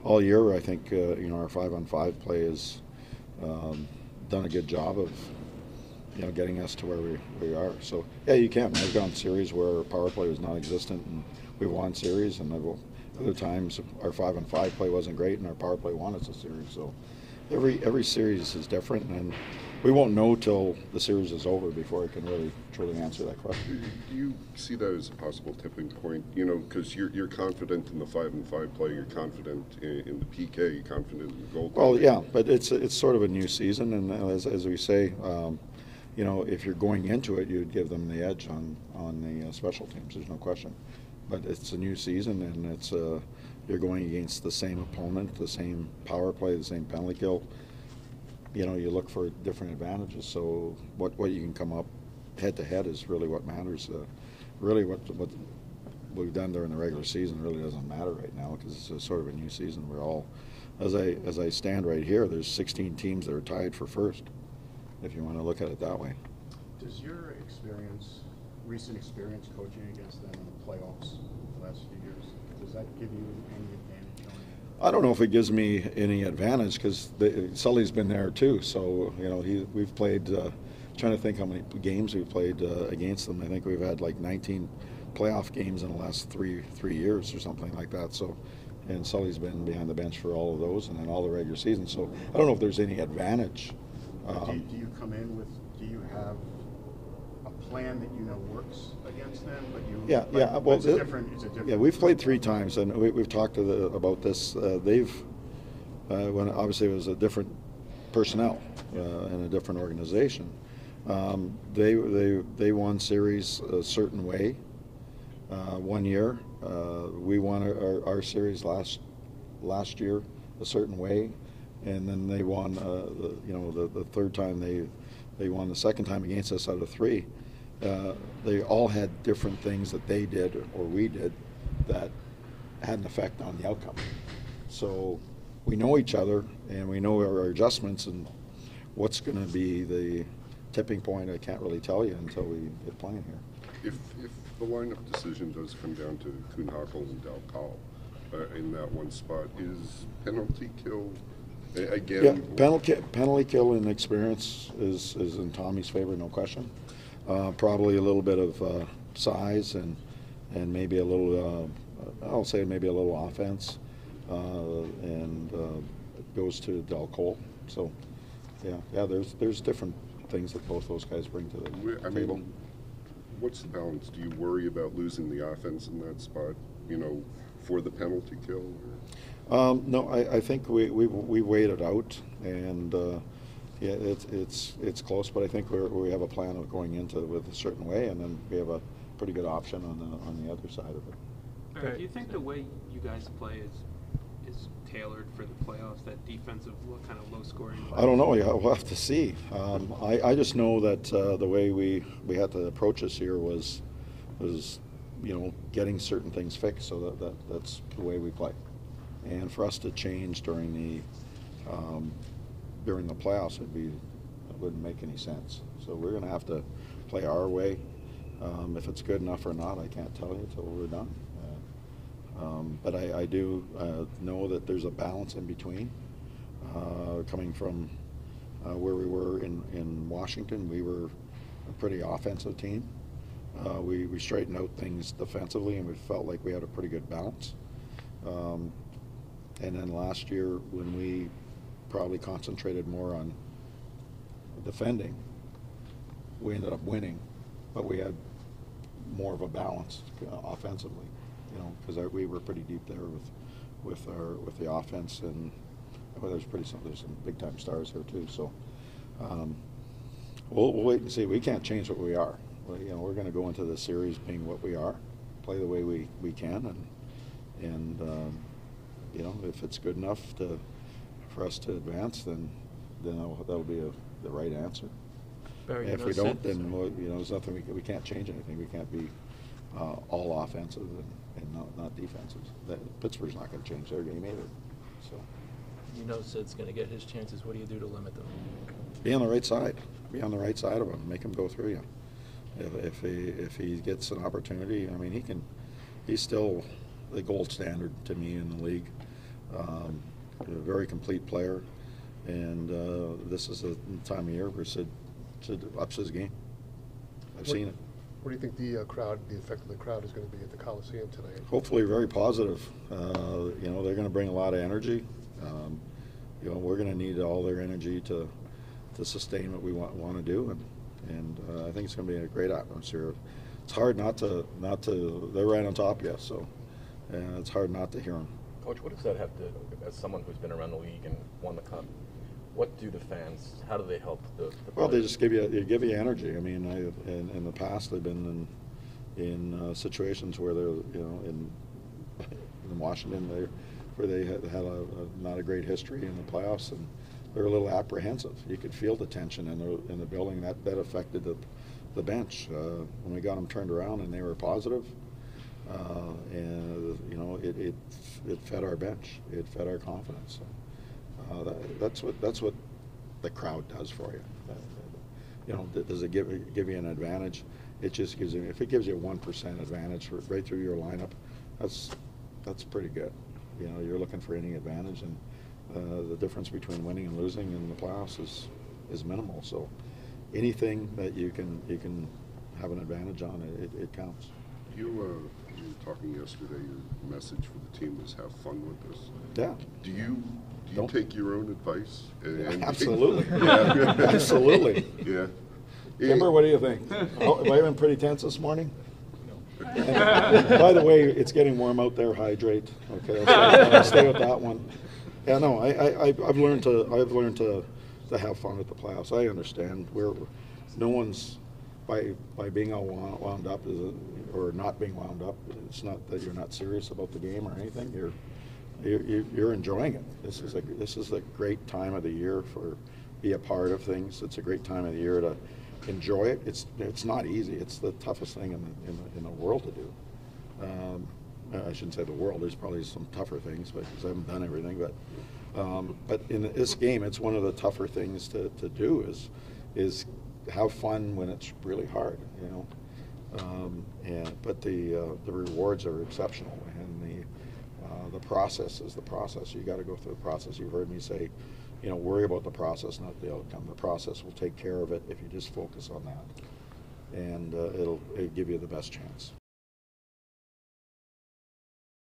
all year, I think our 5-on-5 play has done a good job of getting us to where we are. So yeah, you can. I've gone series where our power play was non-existent and we won series, and other times our 5-on-5 play wasn't great and our power play won us a series. So every series is different, and we won't know till the series is over before I can really truly answer that question. Do you see that as a possible tipping point? Because you're confident in the 5-on-5 play, you're confident in the PK, you're confident in the goal. Well, yeah, but it's sort of a new season, and as we say, if you're going into it, you'd give them the edge on the special teams. There's no question. But it's a new season, and it's you're going against the same opponent, the same power play, the same penalty kill. You look for different advantages. So what you can come up head to head is really what matters. Really, what we've done during the regular season really doesn't matter right now because it's a sort of a new season. We're all, as I stand right here, there's 16 teams that are tied for first, if you want to look at it that way. Does your recent experience coaching against them in the playoffs the last few years, does that give you any advantage on it? I don't know if it gives me any advantage because Sully's been there too. So we've played. Trying to think how many games we've played against them. I think we've had like 19 playoff games in the last three years or something like that. So, and Sully's been behind the bench for all of those and then all the regular season. So I don't know if there's any advantage. Do you come in with? Do you have a plan that works against them? But yeah. Well, it's a different. Yeah, we've played 3 times, and we've talked about this. When obviously it was a different personnel and a different organization. They won series a certain way. One year, we won our series last year a certain way, and then they won. The third time they won the second time against us out of 3. They all had different things that they did or we did that had an effect on the outcome. So we know each other and we know our adjustments and what's going to be the tipping point. I can't really tell you until we get playing here. If the lineup decision does come down to Kuhnhackl and Dalcal in that one spot, is penalty kill again? Yeah, penalty kill in experience is in Tommy's favor, no question. Probably a little bit of size and maybe a little. I'll say maybe a little offense, and it goes to Dalcal. So yeah. There's different things that both those guys bring to the table. What's the balance? Do you worry about losing the offense in that spot, for the penalty kill? No, I think we weighed it out, and yeah, it's close, but I think we have a plan of going into it with a certain way, and then we have a pretty good option on the other side of it. Barry, do you think the way you guys play is tailored for the playoffs, that defensive, what kind of low scoring? I don't know. Yeah, we'll have to see. I just know that the way we had to approach this year was getting certain things fixed, so that's the way we play. And for us to change during the playoffs, it wouldn't make any sense. So we're going to have to play our way. If it's good enough or not, I can't tell you until we're done. But I do know that there's a balance in between. Coming from where we were in Washington, we were a pretty offensive team. We straightened out things defensively, and we felt like we had a pretty good balance. And then last year, when we probably concentrated more on defending, we ended up winning, but we had more of a balance offensively. Because we were pretty deep there with the offense, and there's some big time stars here too. So we'll wait and see. We can't change what we are. We're going to go into the series being what we are, play the way we can, and if it's good enough for us to advance, then that'll be the right answer. Barry, if we don't, then there's nothing we can't change anything. We can't be all offensive and not defensive. Pittsburgh's not going to change their game either. So Sid's going to get his chances. What do you do to limit them? Be on the right side. Be on the right side of him. Make him go through you. If he gets an opportunity, I mean, he's still the gold standard to me in the league. A very complete player, and this is the time of year where Sid ups his game. I've seen it. What do you think the effect of the crowd is going to be at the Coliseum tonight? Hopefully very positive. You know, they're going to bring a lot of energy. You know, we're going to need all their energy to sustain what we want to do, and I think it's going to be a great atmosphere. It's hard not to. They're right on top, yes. So, it's hard not to hear them. Coach, what does that have to, as someone who's been around the league and won the cup, what do the fans, how do they help the Well, they players? just give you energy. I mean, in the past, they've been in situations where they're, you know, in Washington, where they had not a great history in the playoffs, and they're a little apprehensive. You could feel the tension in the building. That affected the bench when we got them turned around, and they were positive. And you know, it fed our bench. It fed our confidence. That's what the crowd does for you. You know, does it give you an advantage? It just gives you, if it gives you a 1% advantage right through your lineup, that's pretty good. You know, you're looking for any advantage, and the difference between winning and losing in the playoffs is minimal. So anything that you can have an advantage on, it counts. You were talking yesterday, your message for the team was have fun with this. Yeah. Do you Don't- take your own advice? Absolutely. Yeah. Absolutely. Yeah. Kimber, what do you think? Have I been pretty tense this morning? By the way, it's getting warm out there. Hydrate. Okay, I'll stay with that one. Yeah, no, I've learned to have fun with the playoffs. I understand no one's by being all wound up or not being wound up. It's not that you're not serious about the game or anything. You're enjoying it. This is a great time of the year for be a part of things. It's a great time of the year to enjoy it. It's not easy. It's the toughest thing in the world to do. I shouldn't say the world. There's probably some tougher things, because I haven't done everything. But in this game, it's one of the tougher things to do is have fun when it's really hard. You know, but the rewards are exceptional, and the process is the process. You got to go through the process. You've heard me say, you know, worry about the process, not the outcome. The process will take care of it if you just focus on that, and it'll give you the best chance.